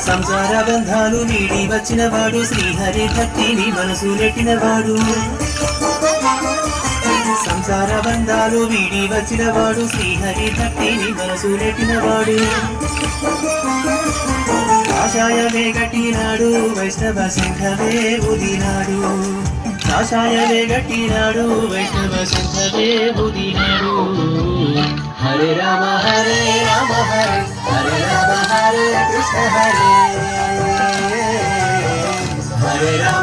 సంసార బంధాలు వీడి వచ్చినవాడు శ్రీహరి భక్తిని మనసు నెట్టినవాడు సంసార బంధాలు వీడి వచ్చినవాడు శ్రీహరి భక్తిని మనసు నెట్టినవాడు కాషాయమే గట్టినాడు వైష్ణవ శంఖమే ఉదినాడు కాషాయమే గట్టినాడు వైష్ణవ శంఖమే ఉదినాడు హరే రామ హరే రామ హరే హరే రామ హరే కృష్ణ హరే హరే రామ